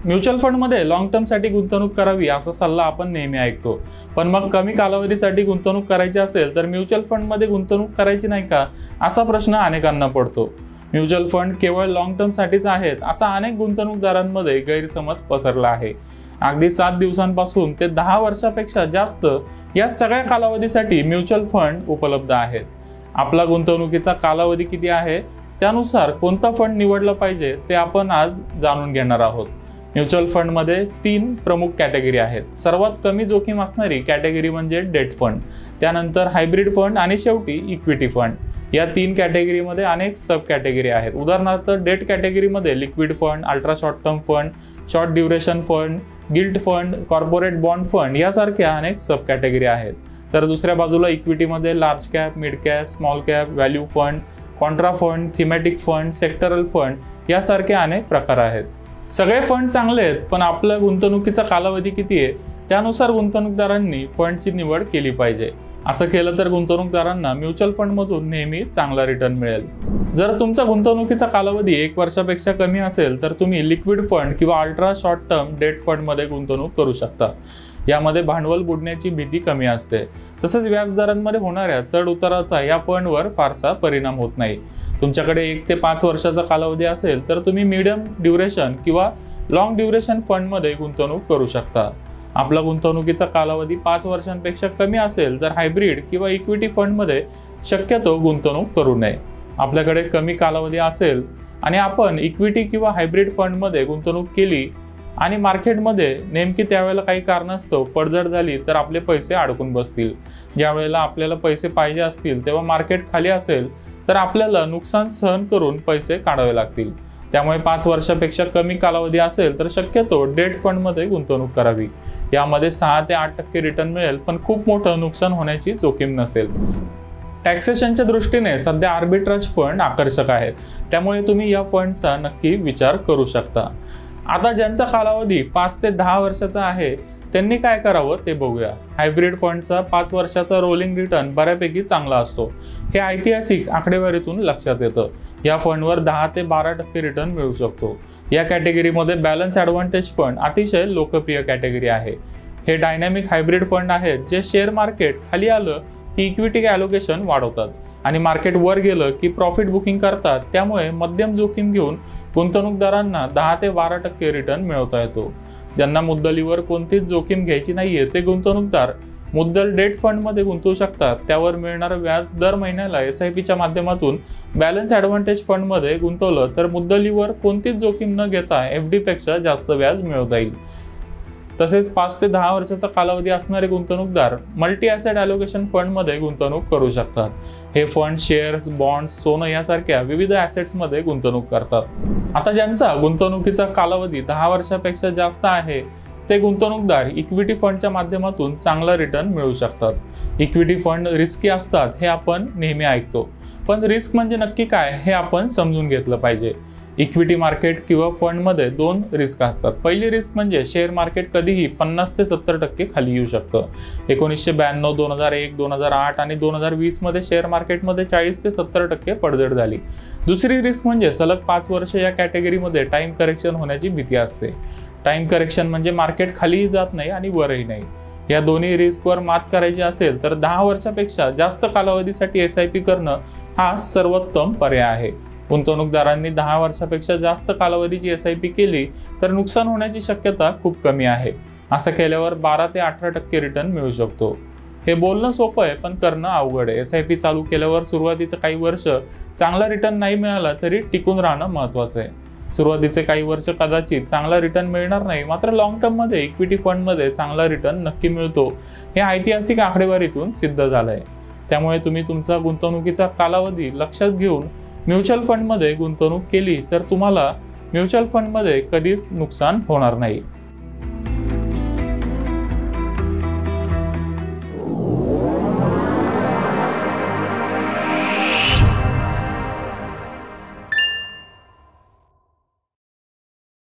Mutual फंडमध्ये long टर्मसाठी गुंतवणूक करावी असा सल्ला आपण नेहमी ऐकतो, पण मग कमी कालावधीसाठी गुंतवणूक करायची असेल तर म्युच्युअल फंडमध्ये गुंतवणूक करायची नाही का, असा प्रश्न अनेकांना पडतो। म्युच्युअल फंड केवळ लॉंग टर्मसाठीच आहेत असा अनेक गुंतवणूकदारांमध्ये गैरसमज पसरला आहे। अगदी 7 दिवसांपासून ते 10 वर्षापेक्षा जास्त या सगळ्या कालावधीसाठी म्युच्युअल फंड उपलब्ध आहेत। आपला गुंतवणुकीचा कालावधी किती आहे त्यानुसार कोणता फंड निवडला पाहिजे ते आपण आज जाणून घेणार आहोत। म्युच्युअल फंडमध्ये 3 प्रमुख कॅटेगरी आहेत। सर्वात कमी जोखीम असणारी कॅटेगरी म्हणजे डेट फंड, त्यानंतर हायब्रिड फंड आणि शेवटी इक्विटी फंड। या 3 कॅटेगरीमध्ये अनेक सब कॅटेगरी आहेत। उदाहरणार्थ डेट कॅटेगरीमध्ये liquid fund, ultra short term fund, short duration fund, guilt fund, corporate bond fund यासारख्या अनेक सब कॅटेगरी आहेत। तर दुसऱ्या बाजूला इक्विटीमध्ये large cap, mid cap, small cap, value fund, Contra fund, thematic fund, sectoral fund यासारखे अनेक प्रकार आहेत। सगळे फंड चांगले आहेत, पण आपल्या गुंतवणुकीचा कालावधी किती आहे त्यानुसार गुंतवणूकदारांनी फंडची निवड केली पाहिजे। असं केलं तर गुंतवणूकदारांना म्युच्युअल फंडमधून नेहमी चांगला रिटर्न मिळेल। जर तुमचा गुंतवणुकीचा कालावधी 1 वर्षापेक्षा कमी असेल तर तुम्ही लिक्विड फंड किंवा अल्ट्रा शॉर्ट टर्म डेट फंडमध्ये गुंतवणूक करू शकता। यामध्ये भांडवल बुडण्याची भीती कमी असते, तसेच व्याजदरांमध्ये होणाऱ्या चढ उताराचा या फंडवर फारसा परिणाम होत नाही। तुमच्याकडे 1 ते 5 वर्षाचा कालावधी असेल तर तुम्ही मीडियम ड्युरेशन किंवा लॉंग ड्युरेशन फंडमध्ये गुंतवणूक करू शकता। आपला गुंतवणुकीचा कालावधी 5 वर्षांपेक्षा कमी असेल तर हायब्रिड किंवा इक्विटी फंडमध्ये शक्यतो गुंतवणूक करू नये। आपल्याकडे कमी कालावधी असेल आणि आपण इक्विटी किंवा हायब्रिड फंडमध्ये गुंतवणूक केली आणि मार्केटमध्ये नेमकी त्यावेळेला काही कारणास्तव पडझड झाली तर आपले पैसे अडकून बसतील। ज्या वेळेला आपल्याला पैसे पाहिजे असतील तेव्हा मार्केट खाली असेल तर आपल्याला नुकसान सहन करून पैसे काढावे लागतील। त्यामुळे 5 वर्षापेक्षा कमी कालावधी असेल तर शक्यतो डेट फंडमध्ये गुंतवणूक करावी। यामध्ये 6 ते 8% रिटर्न मिळेल, पण खूप मोठं नुकसान होण्याची जोखीम नसेल। टॅक्सेशनच्या दृष्टीने सध्या आर्बिट्राज फंड आकर्षक आहेत, त्यामुळे तुम्ही या फंडचा नक्की विचार करू शकता। आता ज्यांचा कालावधी 5 ते 10 वर्षाचा आहे त्यांनी काय करावं ते बघूया। हायब्रिड फंडचा 5 वर्षाचा रोलिंग रिटर्न बऱ्यापैकी चांगला असतो, हे ऐतिहासिक आकडेवारीतून लक्षात येतं। या फंडवर 10 ते 12% रिटर्न मिळू शकतो। या कॅटेगरीमध्ये बॅलन्स ॲडव्हान्टेज फंड अतिशय लोकप्रिय कॅटेगरी आहे। हे डायनॅमिक हायब्रिड फंड आहेत जे शेअर मार्केट खाली आलं की इक्विटी ॲलोकेशन वाढवतात आणि मार्केट वर गेलं की प्रॉफिट बुकिंग करतात। त्यामुळे मध्यम जोखीम घेऊन गुंतवणूकदारांना 10 ते 12% रिटर्न मिळवता येतो। ज्यांना मुद्दलीवर कोणतीच जोखीम घ्यायची नाहीये ते गुंतवणूकदार मुद्दल डेट फंडमध्ये गुंतवू शकतात। त्यावर मिळणारं व्याज दर महिन्याला SIPच्या माध्यमातून बॅलन्स ॲडव्हान्टेज फंडमध्ये गुंतवलं तर मुद्दलीवर कोणतीच जोखीम न घेता FD पेक्षा जास्त व्याज मिळवता येईल। तसेच 5 ते 10 वर्षाचा कालावधी असणारे गुंतवणूकदार मल्टी ॲसेट ॲलोकेशन फंडमध्ये गुंतवणूक करू शकतात। हे फंड शेअर्स, बॉन्ड्स, सोनं यासारख्या विविध ॲसेट्समध्ये गुंतवणूक करतात। आता ज्यांचा गुंतवणुकीचा कालावधी 10 वर्षापेक्षा जास्त आहे ते गुंतवणूकदार इक्विटी फंडच्या माध्यमातून चांगला रिटर्न मिळवू शकतात। इक्विटी फंड रिस्की असतात हे आपण नेहमी ऐकतो, पण रिस्क म्हणजे नक्की काय हे आपण समजून घेतलं पाहिजे। इक्विटी मार्केट किंवा फंडमध्ये 2 रिस्क असतात। पहिली रिस्क म्हणजे शेअर मार्केट कधीही 50 ते 70% खाली येऊ शकतं। 1992, 2001, 2008 आणि 2020 मध्ये शेअर मार्केटमध्ये 40 ते 70% पडझड झाली। दुसरी रिस्क म्हणजे सलग 5 वर्ष या कॅटेगरीमध्ये टाइम करेक्शन होण्याची भीती असते। टाइम करेक्शन म्हणजे मार्केट खालीही जात नाही आणि वरही नाही। या दोन्ही रिस्कवर मात करायची असेल तर 10 वर्षापेक्षा जास्त कालावधीसाठी SIP करणं हा सर्वोत्तम पर्याय आहे। गुंतवणूकदारांनी 10 वर्षापेक्षा जास्त कालावधीची SIP केली तर नुकसान होण्याची शक्यता खूप कमी आहे। असं केल्यावर 12 ते 18% रिटर्न मिळू शकतो। हे बोलणं सोपं आहे, पण करणं अवघड आहे। SIP चालू केल्यावर सुरुवातीचं काही वर्ष चांगला रिटर्न नाही मिळाला तरी टिकून राहणं महत्त्वाचं आहे। सुरुवातीचे काही वर्ष कदाचित चांगला रिटर्न मिळणार नाही, मात्र लॉंग टर्ममध्ये इक्विटी फंडमध्ये चांगला रिटर्न नक्की मिळतो, हे ऐतिहासिक आकडेवारीतून सिद्ध झालंय। त्यामुळे तुम्ही तुमचा गुंतवणुकीचा कालावधी लक्षात घेऊन म्युच्युअल फंडमध्ये गुंतवणूक केली तर तुम्हाला म्युच्युअल फंडमध्ये कधीच नुकसान होणार नाही।